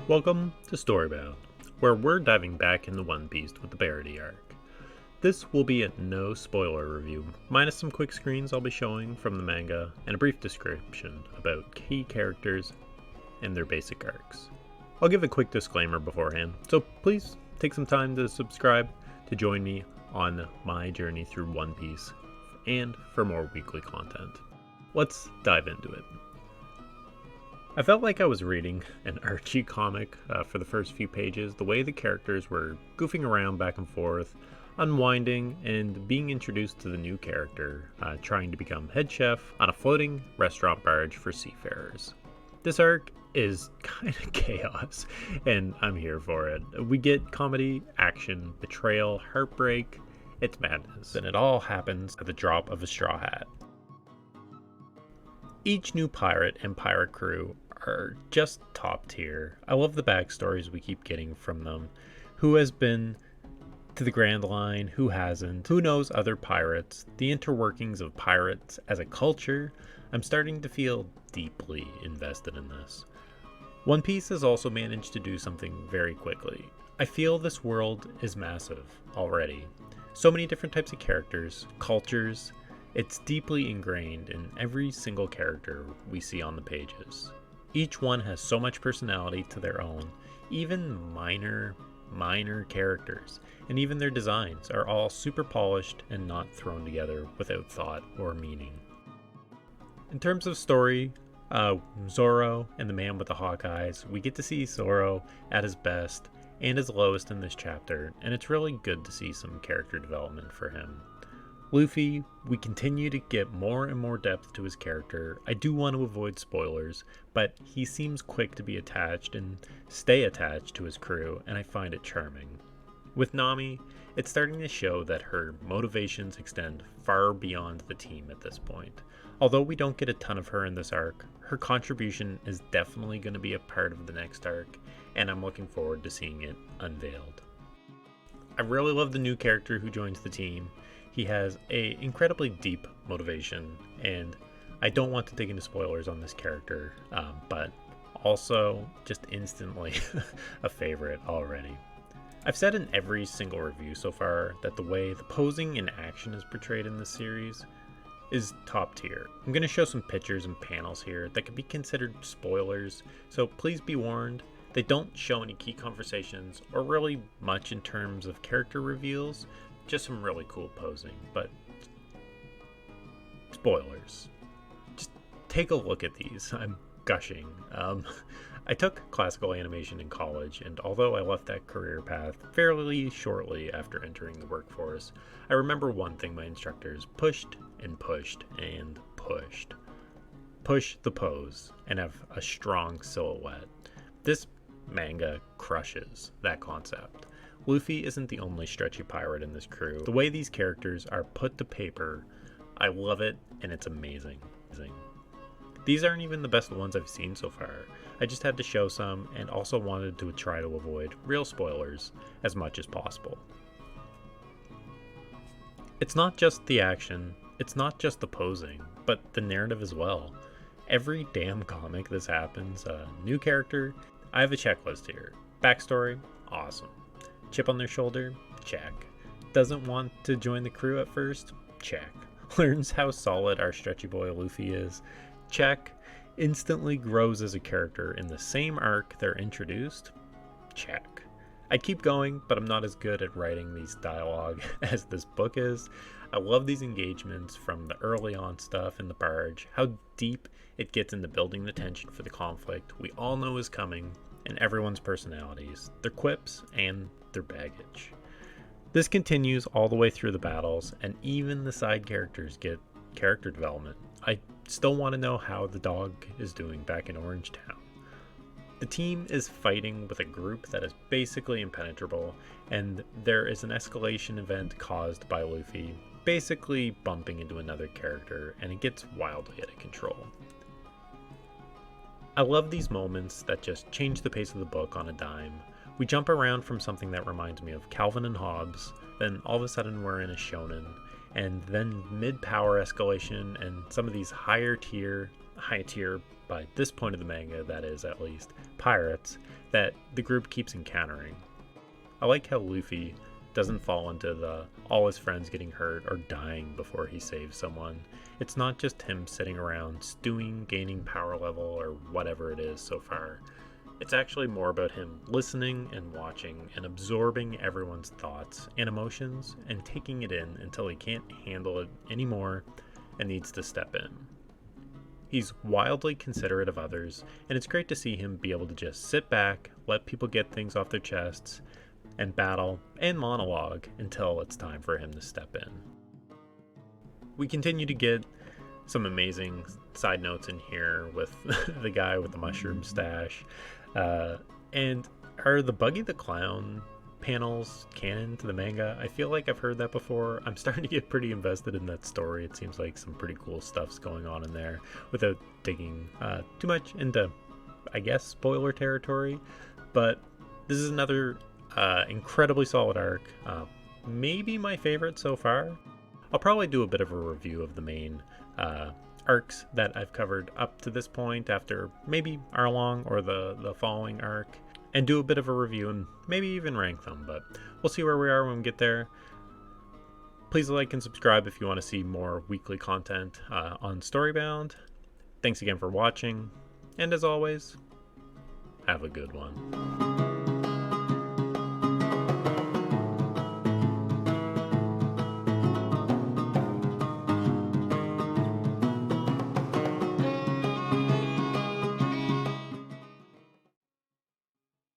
Welcome to Storybound, where we're diving back into One Piece with the Baratie Arc. This will be a no spoiler review, minus some quick screens I'll be showing from the manga and a brief description about key characters and their basic arcs. I'll give a quick disclaimer beforehand, so please take some time to subscribe to join me on my journey through One Piece and for more weekly content. Let's dive into it. I felt like I was reading an Archie comic for the first few pages. The way the characters were goofing around back and forth, unwinding, and being introduced to the new character, trying to become head chef on a floating restaurant barge for seafarers. This arc is kind of chaos, and I'm here for it. We get comedy, action, betrayal, heartbreak, it's madness, and it all happens at the drop of a straw hat. Each new pirate and pirate crew are just top tier. I love the backstories we keep getting from them. Who has been to the Grand Line, who hasn't, who knows other pirates, the interworkings of pirates as a culture. I'm starting to feel deeply invested in this. One Piece has also managed to do something very quickly. I feel this world is massive already. So many different types of characters, cultures. It's deeply ingrained in every single character we see on the pages. Each one has so much personality to their own, even minor characters, and even their designs are all super polished and not thrown together without thought or meaning. In terms of story, Zoro and the man with the hawk eyes, we get to see Zoro at his best and his lowest in this chapter, and it's really good to see some character development for him. Luffy, we continue to get more and more depth to his character. I do want to avoid spoilers, but he seems quick to be attached and stay attached to his crew, and I find it charming. With Nami, it's starting to show that her motivations extend far beyond the team at this point. Although we don't get a ton of her in this arc, her contribution is definitely going to be a part of the next arc, and I'm looking forward to seeing it unveiled. I really love the new character who joins the team. He has an incredibly deep motivation, and I don't want to dig into spoilers on this character, but also just instantly a favorite already. I've said in every single review so far that the way the posing and action is portrayed in this series is top tier. I'm going to show some pictures and panels here that could be considered spoilers, so please be warned. They don't show any key conversations or really much in terms of character reveals, just some really cool posing, but spoilers. Just take a look at these. I'm gushing. I took classical animation in college, and although I left that career path fairly shortly after entering the workforce, I remember one thing my instructors pushed and pushed and pushed. Push the pose and have a strong silhouette. This manga crushes that concept. Luffy isn't the only stretchy pirate in this crew. The way these characters are put to paper, I love it, and it's amazing. These aren't even the best ones I've seen so far. I just had to show some, and also wanted to try to avoid real spoilers as much as possible. It's not just the action, it's not just the posing, but the narrative as well. Every damn comic this happens, new character, I have a checklist here. Backstory, awesome. Chip on their shoulder? Check. Doesn't want to join the crew at first? Check. Learns how solid our stretchy boy Luffy is? Check. Instantly grows as a character in the same arc they're introduced? Check. I keep going, but I'm not as good at writing these dialogue as this book is. I love these engagements from the early on stuff in the barge, how deep it gets into building the tension for the conflict we all know is coming, and everyone's personalities, their quips, and their baggage. This continues all the way through the battles, and even the side characters get character development. I still want to know how the dog is doing back in Orange Town. The team is fighting with a group that is basically impenetrable, and there is an escalation event caused by Luffy basically bumping into another character, and it gets wildly out of control. I love these moments that just change the pace of the book on a dime. We jump around from something that reminds me of Calvin and Hobbes, then all of a sudden we're in a shonen, and then mid-power escalation and some of these high tier by this point of the manga, that is at least, pirates, that the group keeps encountering. I like how Luffy doesn't fall into the all his friends getting hurt or dying before he saves someone. It's not just him sitting around stewing, gaining power level, or whatever it is so far. It's actually more about him listening and watching and absorbing everyone's thoughts and emotions and taking it in until he can't handle it anymore and needs to step in. He's wildly considerate of others, and it's great to see him be able to just sit back, let people get things off their chests, and battle and monologue until it's time for him to step in. We continue to get some amazing side notes in here with the guy with the mushroom stash. And are the Buggy the Clown panels canon to the manga? I feel like I've heard that before. I'm starting to get pretty invested in that story. It seems like some pretty cool stuff's going on in there without digging too much into, I guess, spoiler territory. But this is another incredibly solid arc. Maybe my favorite so far. I'll probably do a bit of a review of the main arcs that I've covered up to this point after maybe Arlong or the following arc, and do a bit of a review and maybe even rank them, but we'll see where we are when we get there. Please like and subscribe if you want to see more weekly content on Storybound. Thanks again for watching, and as always, have a good one.